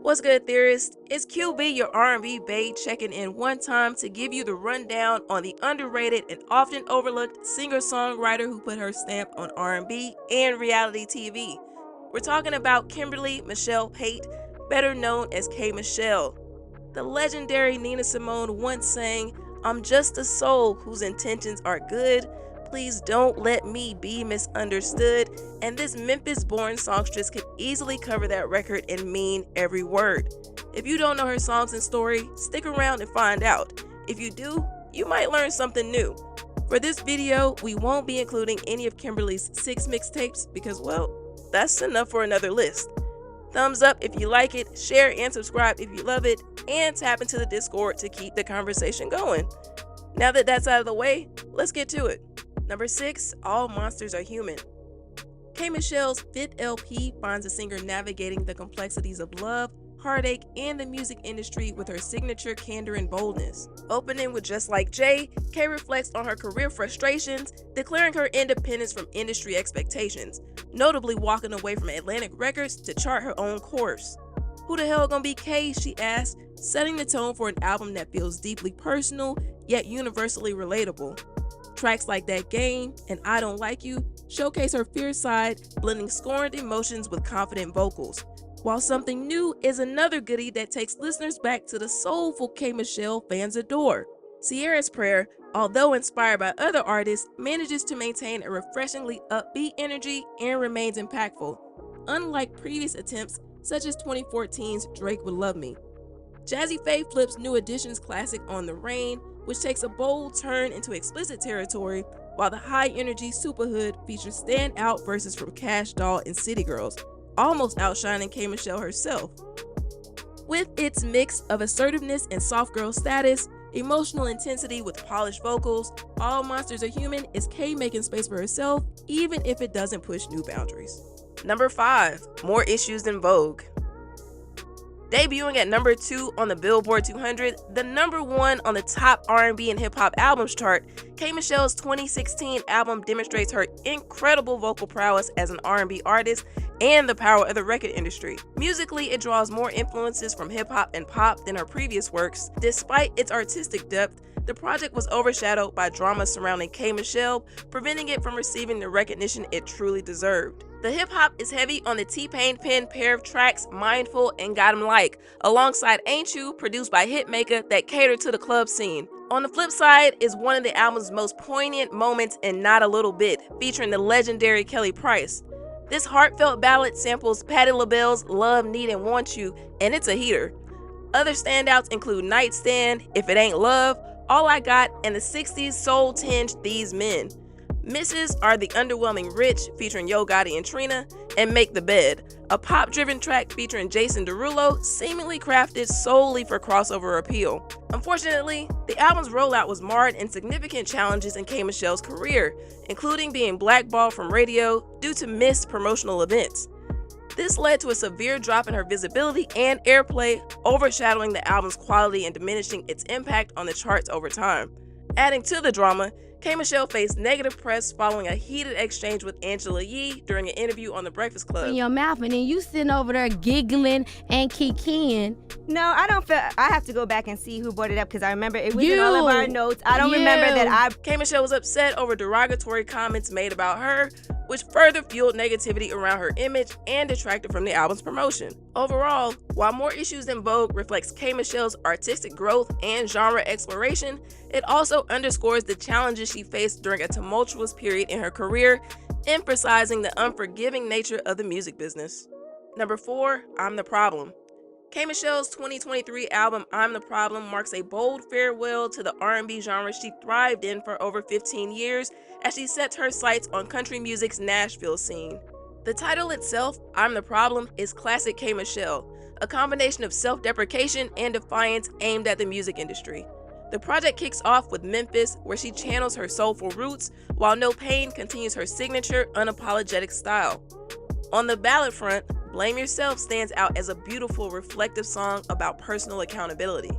What's good, theorists? It's QB, your R&B babe, checking in one time to give you the rundown on the underrated and often overlooked singer-songwriter who put her stamp on R&B and reality TV. We're talking about Kimberly Michelle Pate, better known as K.Michelle. The legendary Nina Simone once sang, "I'm just a soul whose intentions are good. Please don't let me be misunderstood," and this Memphis-born songstress could easily cover that record and mean every word. If you don't know her songs and story, stick around and find out. If you do, you might learn something new. For this video, we won't be including any of Kimberly's 6 mixtapes because, well, that's enough for another list. Thumbs up if you like it, share and subscribe if you love it, and tap into the Discord to keep the conversation going. Now that that's out of the way, let's get to it. Number 6, All Monsters Are Human. K.Michelle's 5th LP finds the singer navigating the complexities of love, heartache, and the music industry with her signature candor and boldness. Opening with Just Like Jay, K reflects on her career frustrations, declaring her independence from industry expectations, notably walking away from Atlantic Records to chart her own course. Who the hell gonna be K, she asks, setting the tone for an album that feels deeply personal, yet universally relatable. Tracks like That Game and I Don't Like You showcase her fierce side, blending scorned emotions with confident vocals. While Something New is another goodie that takes listeners back to the soulful K.Michelle fans adore. Sierra's Prayer, although inspired by other artists, manages to maintain a refreshingly upbeat energy and remains impactful, unlike previous attempts such as 2014's Drake Would Love Me. Jazzy Faye flips New Edition's classic On the Rain, which takes a bold turn into explicit territory, while the high-energy Superhood features standout verses from Cash Doll and City Girls, almost outshining K.Michelle herself. With its mix of assertiveness and soft girl status, emotional intensity with polished vocals, All Monsters Are Human is K making space for herself, even if it doesn't push new boundaries. Number 5, More Issues Than Vogue. Debuting at number 2 on the Billboard 200, the number 1 on the top R&B and hip-hop albums chart, K.Michelle's 2016 album demonstrates her incredible vocal prowess as an R&B artist and the power of the record industry. Musically, it draws more influences from hip-hop and pop than her previous works. Despite its artistic depth, the project was overshadowed by drama surrounding K.Michelle, preventing it from receiving the recognition it truly deserved. The hip-hop is heavy on the T-Pain penned pair of tracks, Mindful and Got 'Em Like, alongside Ain't You, produced by Hitmaker, that cater to the club scene. On the flip side is one of the album's most poignant moments in Not a Little Bit, featuring the legendary Kelly Price. This heartfelt ballad samples Patti LaBelle's Love, Need, and Want You, and it's a heater. Other standouts include Nightstand, If It Ain't Love, All I Got, and the 60s soul-tinged These Men. Misses are The Underwhelming Rich, featuring Yo Gotti and Trina, and Make the Bed, a pop-driven track featuring Jason Derulo, seemingly crafted solely for crossover appeal. Unfortunately, the album's rollout was marred in significant challenges in K.Michelle's career, including being blackballed from radio due to missed promotional events. This led to a severe drop in her visibility and airplay, overshadowing the album's quality and diminishing its impact on the charts over time. Adding to the drama, K.Michelle faced negative press following a heated exchange with Angela Yee during an interview on The Breakfast Club. In your mouth, and then you sitting over there giggling and kikiing. No, I don't feel. I have to go back and see who brought it up because I remember it was in all of our notes. I don't remember that K.Michelle was upset over derogatory comments made about her, which further fueled negativity around her image and detracted from the album's promotion. Overall, while More Issues Than Vogue reflects K.Michelle's artistic growth and genre exploration, it also underscores the challenges she faced during a tumultuous period in her career, emphasizing the unforgiving nature of the music business. Number 4, I'm the Problem. K.Michelle's 2023 album I'm the Problem marks a bold farewell to the R&B genre she thrived in for over 15 years as she sets her sights on country music's Nashville scene. The title itself, I'm the Problem, is classic K.Michelle, a combination of self-deprecation and defiance aimed at the music industry. The project kicks off with Memphis, where she channels her soulful roots, while No Pain continues her signature, unapologetic style. On the ballad front, Blame Yourself stands out as a beautiful, reflective song about personal accountability.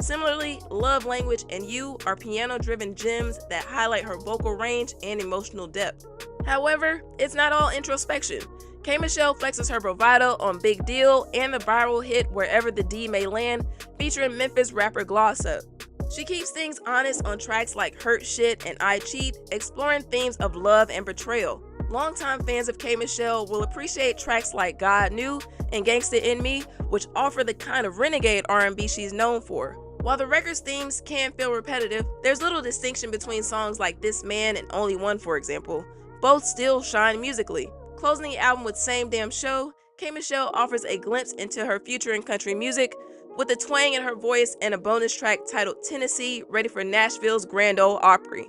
Similarly, Love Language and You are piano-driven gems that highlight her vocal range and emotional depth. However, it's not all introspection. K.Michelle flexes her bravado on Big Deal and the viral hit Wherever the D May Land, featuring Memphis rapper Gloss Up. She keeps things honest on tracks like Hurt Shit and I Cheat, exploring themes of love and betrayal. Longtime fans of K.Michelle will appreciate tracks like God Knew and Gangsta in Me, which offer the kind of renegade R&B she's known for. While the record's themes can feel repetitive, there's little distinction between songs like This Man and Only One, for example. Both still shine musically. Closing the album with Same Damn Show, K.Michelle offers a glimpse into her future in country music, with a twang in her voice and a bonus track titled Tennessee, ready for Nashville's Grand Ole Opry.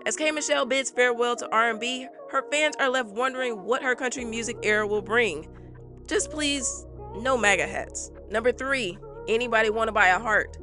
As K.Michelle bids farewell to R&B, her fans are left wondering what her country music era will bring. Just please, no MAGA hats. Number 3, Anybody Wanna Buy a Heart.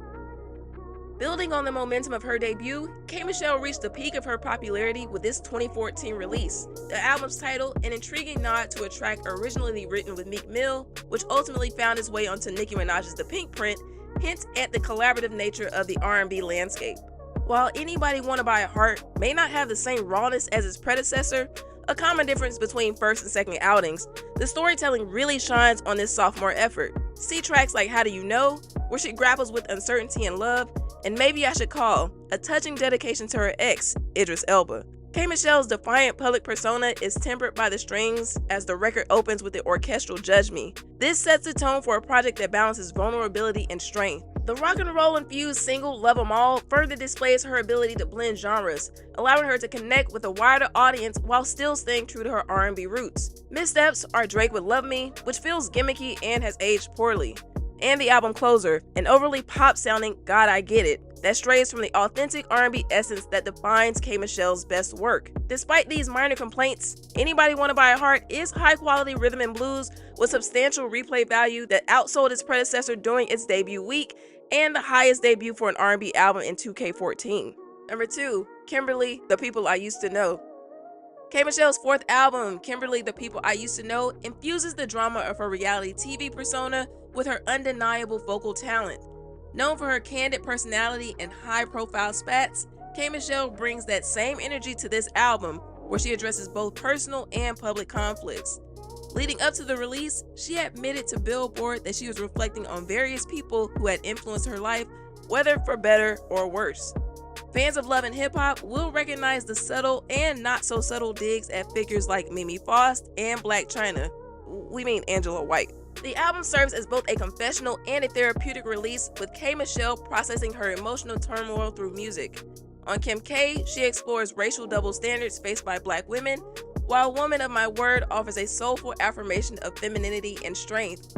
Building on the momentum of her debut, K.Michelle reached the peak of her popularity with this 2014 release. The album's title, an intriguing nod to a track originally written with Meek Mill, which ultimately found its way onto Nicki Minaj's The Pink Print, hints at the collaborative nature of the R&B landscape. While Anybody Wanna Buy a Heart may not have the same rawness as its predecessor, a common difference between first and second outings, the storytelling really shines on this sophomore effort. See tracks like How Do You Know, where she grapples with uncertainty and love, and Maybe I Should Call, a touching dedication to her ex, Idris Elba. K.Michelle's defiant public persona is tempered by the strings as the record opens with the orchestral Judge Me. This sets the tone for a project that balances vulnerability and strength. The rock and roll infused single Love 'Em All further displays her ability to blend genres, allowing her to connect with a wider audience while still staying true to her R&B roots. Missteps are Drake with Love Me, which feels gimmicky and has aged poorly, and the album closer, an overly pop-sounding God I Get It, that strays from the authentic R&B essence that defines K.Michelle's best work. Despite these minor complaints, Anybody Wanna Buy a Heart is high-quality rhythm and blues with substantial replay value that outsold its predecessor during its debut week, and the highest debut for an R&B album in 2K14. Number 2, Kimberly, The People I Used to Know. K.Michelle's fourth album, Kimberly, The People I Used to Know, infuses the drama of her reality TV persona with her undeniable vocal talent. Known for her candid personality and high-profile spats, K.Michelle brings that same energy to this album, where she addresses both personal and public conflicts. Leading up to the release, she admitted to Billboard that she was reflecting on various people who had influenced her life, whether for better or worse. Fans of love and hip-hop will recognize the subtle and not-so-subtle digs at figures like Mimi Faust and Blac Chyna. We mean Angela White. The album serves as both a confessional and a therapeutic release, with K.Michelle processing her emotional turmoil through music. On Kim K, she explores racial double standards faced by Black women, while Woman of My Word offers a soulful affirmation of femininity and strength.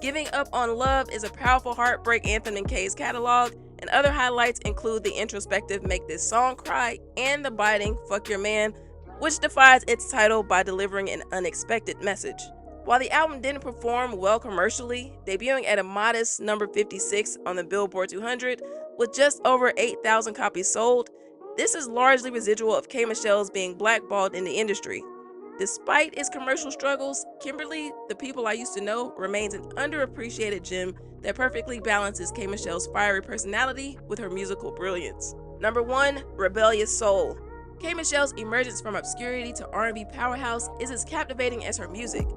Giving Up on Love is a powerful heartbreak anthem in K's catalog, and other highlights include the introspective Make This Song Cry and the biting Fuck Your Man, which defies its title by delivering an unexpected message. While the album didn't perform well commercially, debuting at a modest number 56 on the Billboard 200 with just over 8,000 copies sold, this is largely residual of K.Michelle's being blackballed in the industry. Despite its commercial struggles, Kimberly, The People I Used to Know, remains an underappreciated gem that perfectly balances K.Michelle's fiery personality with her musical brilliance. Number 1, Rebellious Soul. K.Michelle's emergence from obscurity to R&B powerhouse is as captivating as her music.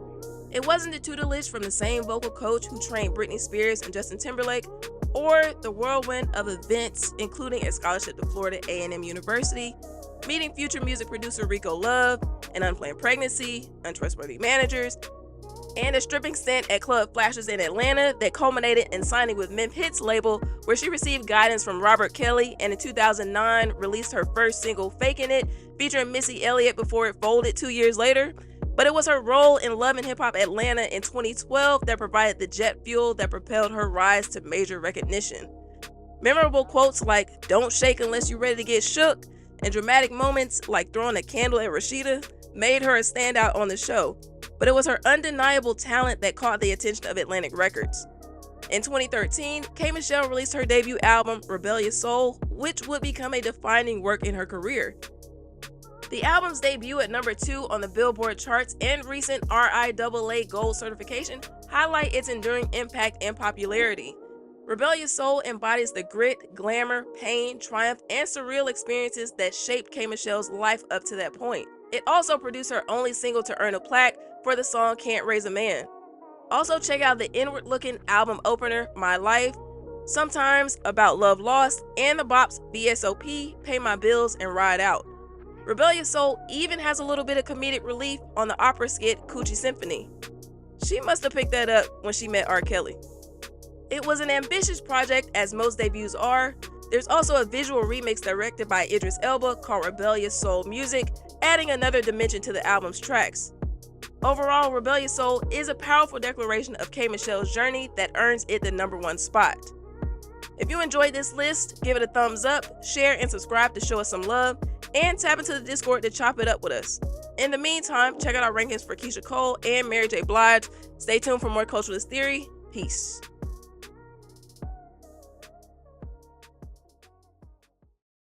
It wasn't the tutelage from the same vocal coach who trained Britney Spears and Justin Timberlake, or the whirlwind of events, including a scholarship to Florida A&M University, meeting future music producer Rico Love, an unplanned pregnancy, untrustworthy managers, and a stripping stint at Club Flashes in Atlanta that culminated in signing with Memph Hits label, where she received guidance from Robert Kelly and in 2009 released her first single, Faking It, featuring Missy Elliott before it folded 2 years later. But it was her role in Love and Hip Hop Atlanta in 2012 that provided the jet fuel that propelled her rise to major recognition. Memorable quotes like, "Don't shake unless you're ready to get shook," and dramatic moments like throwing a candle at Rashida made her a standout on the show. But it was her undeniable talent that caught the attention of Atlantic Records. In 2013, K.Michelle released her debut album, Rebellious Soul, which would become a defining work in her career. The album's debut at number 2 on the Billboard charts and recent RIAA Gold certification highlight its enduring impact and popularity. Rebellious Soul embodies the grit, glamour, pain, triumph, and surreal experiences that shaped K.Michelle's life up to that point. It also produced her only single to earn a plaque for the song Can't Raise a Man. Also check out the inward-looking album opener, My Life, Sometimes About Love Lost, and the bops VSOP, Pay My Bills, and Ride Out. Rebellious Soul even has a little bit of comedic relief on the opera skit Coochie Symphony. She must have picked that up when she met R. Kelly. It was an ambitious project, as most debuts are. There's also a visual remix directed by Idris Elba called Rebellious Soul Music, adding another dimension to the album's tracks. Overall, Rebellious Soul is a powerful declaration of k.michelle's journey that earns it the #1 spot. If you enjoyed this list, give it a thumbs up, share and subscribe to show us some love, and tap into the Discord to chop it up with us. In the meantime, check out our rankings for Keyshia Cole and Mary J. Blige. Stay tuned for more Culturalist Theory. Peace.